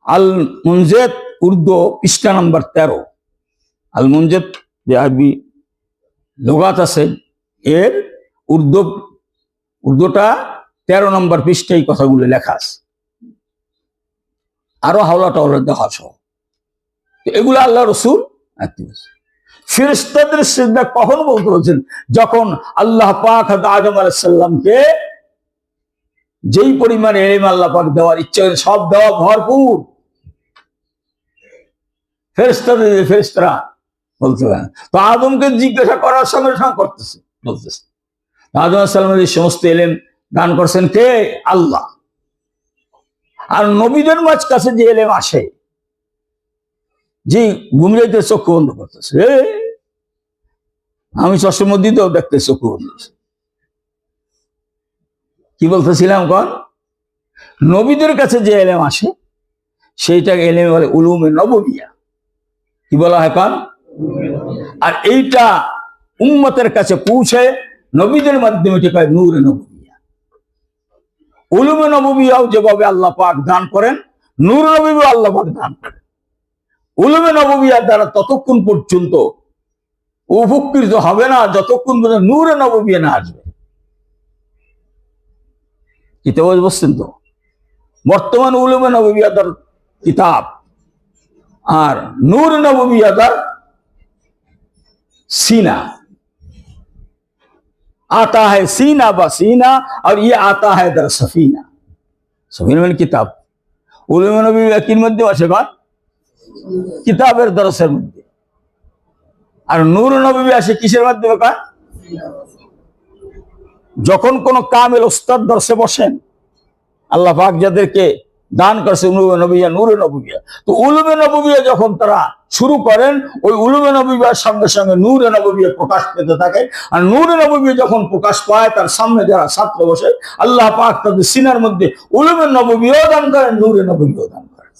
আল মুনজেদ উর্দু পৃষ্ঠা নম্বর 13। আল মুনজেদ যে আরবি লুগাত আছে এর উর্দুটা 13 নম্বর পৃষ্ঠায় এই কথাগুলো লেখা আছে, আরো হাওলা টাওলা দেখা সহ। এগুলো আল্লাহ রসুল ফেরেশতাদের সিজদা কখন বলতে বলছেন? যখন আল্লাহ পাক আদম আলাইহিস সালামকে যেই পরিমাণে ইলম আল্লাহ পাক দেওয়ার ইচ্ছা সব দেওয়া ভরপুর, ফেরেশতারা বলতে পারেন। তো আদমকে জিজ্ঞাসা করার সঙ্গে সঙ্গে করতেছে, বলতেছে আদম আলাইহিস সালামের সমস্ত ইলম দান করছেন কে? আল্লাহ। আর নবীদের মাঝ কাছে যে ইলম আসে, যে ঘুমরাইতে চক্ষু বন্ধ করতেছে, আমি চশমা দিতেও দেখতে চক্ষু বন্ধ। কি বলতেছিলাম? কন নবীদের কাছে যে ইলম আসে সেইটা ইলম বলে উলুমে নববিয়া। কি বলা হয়? কন। আর এইটা উম্মতের কাছে পৌঁছে নবীদের মাধ্যমে এটা কয় নূরে নববিয়া। উলুমে নববিয়াও যেভাবে আল্লাহ পাক দান করেন, নূরে নববিয়াও আল্লাহ পাক দান করেন। উলুমে নববিয়ার দ্বারা ততক্ষণ পর্যন্ত উপকৃত হবে না যতক্ষণ পর্যন্ত নূরে নববিয়া না আসবে। কিতাব বলছেন তো, বর্তমান উলুমে নববিয়াদার কিতাব আর নূরে নববিয়াদার सीना आता है, सीना ब सीना, और ये आता है दर सफीना। सफीना में किताब उलुमे नबी किन मध्य আছে কন? কিতাবের দরসের মধ্যে। আর নূর নবী আসে কিসের মাধ্যমে কন? যখন কোন কামেল ওস্তাদ দরসে বসেন, আল্লাহ পাক যাদেরকে দান করছে উলুমে নববিয়া, নূরে নববিয়া, তো উলুমে নববিয়া যখন তারা শুরু করেন, ওই উলুমে নববিয়ার সঙ্গে সঙ্গে নূরে নববিয়া প্রকাশ পেতে থাকে। আর নূরে নববিয়া যখন প্রকাশ পায়, তার সামনে যারা ছাত্র বসে, আল্লাহ পাক তাদের সিনার মধ্যে উলুমে নববিয়াও দান করেন, নূরে নববিয়াও দান করেন।